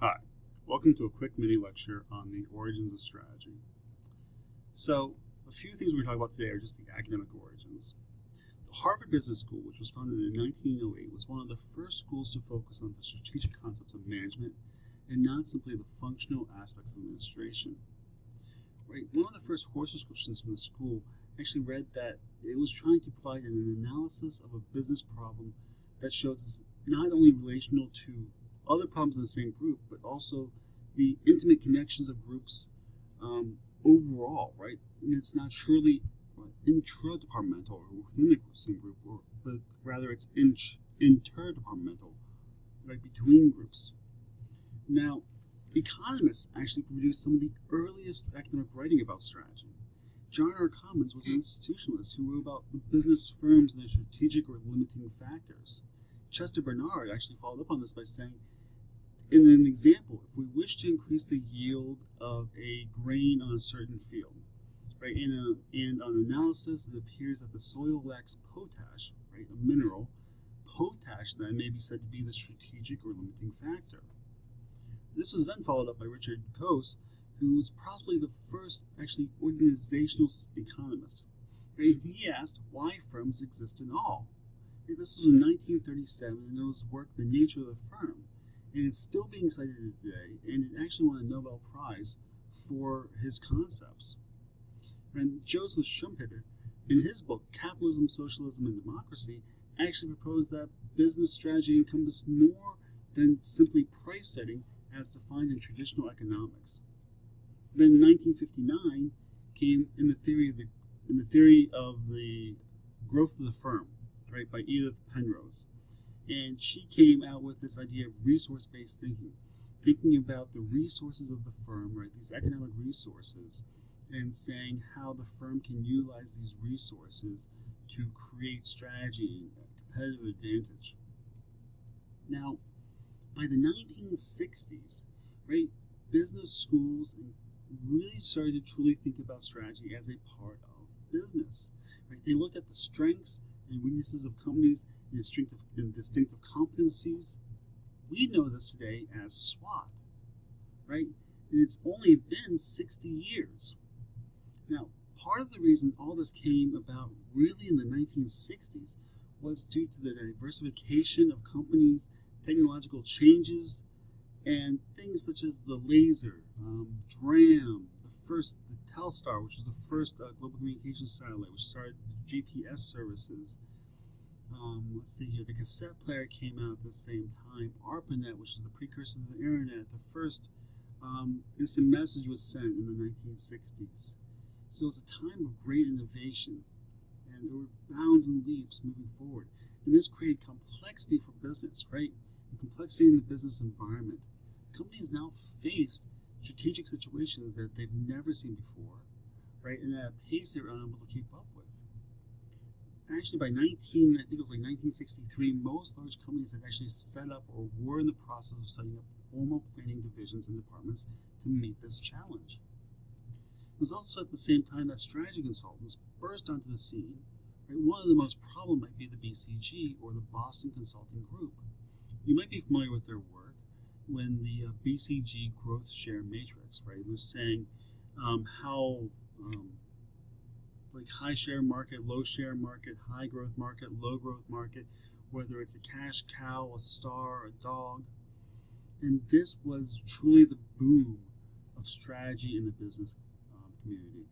Hi, welcome to a quick mini lecture on the origins of strategy. So, a few things we're going to talk about today are just the academic origins. The Harvard Business School, which was founded in 1908, was one of the first schools to focus on the strategic concepts of management and not simply the functional aspects of administration. Right? One of the first course descriptions from the school actually read that it was trying to provide an analysis of a business problem that shows it's not only relational to other problems in the same group, but also the intimate connections of groups overall, right? And it's not surely intra-departmental or within the same group, but rather it's interdepartmental, right, between groups. Now, economists actually produced some of the earliest academic writing about strategy. John R. Commons was an institutionalist who wrote about the business firms and their strategic or limiting factors. Chester Bernard actually followed up on this by saying, in an example, if we wish to increase the yield of a grain on a certain field, right, and on analysis, it appears that the soil lacks potash, right, a mineral. Potash then may be said to be the strategic or limiting factor. This was then followed up by Richard Coase, who was possibly the first actually organizational economist. Right? He asked why firms exist at all. Right? This was in 1937, and it was work The Nature of the Firm. And it's still being cited today, and it actually won a Nobel Prize for his concepts. And Joseph Schumpeter, in his book, Capitalism, Socialism, and Democracy, actually proposed that business strategy encompassed more than simply price setting as defined in traditional economics. Then in 1959 came in the theory of the growth of the firm, right, by Edith Penrose. And she came out with this idea of resource-based thinking about the resources of the firm, right, these economic resources, and saying how the firm can utilize these resources to create strategy and competitive advantage. Now, by the 1960s, right, business schools really started to truly think about strategy as a part of business. Right? They looked at the strengths and weaknesses of companies and distinctive competencies. We know this today as SWOT, right? And it's only been 60 years. Now, part of the reason all this came about really in the 1960s was due to the diversification of companies, technological changes, and things such as the laser, DRAM, the Telstar, which was the first global communications satellite, which started GPS services. Let's see here, the cassette player came out at the same time. ARPANET, which is the precursor to the internet, the first instant message was sent in the 1960s. So it's a time of great innovation, and there were bounds and leaps moving forward. And this created complexity for business, right? And complexity in the business environment. Companies now faced strategic situations that they've never seen before, right? And at a pace they were unable to keep up with. Actually, by 1963, most large companies had actually set up or were in the process of setting up formal planning divisions and departments to meet this challenge. It was also at the same time that strategy consultants burst onto the scene. Right? One of the most prominent might be the BCG, or the Boston Consulting Group. You might be familiar with their work when the BCG growth share matrix, right, was saying how like high share market, low share market, high growth market, low growth market, whether it's a cash cow, a star, a dog. And this was truly the boom of strategy in the business community.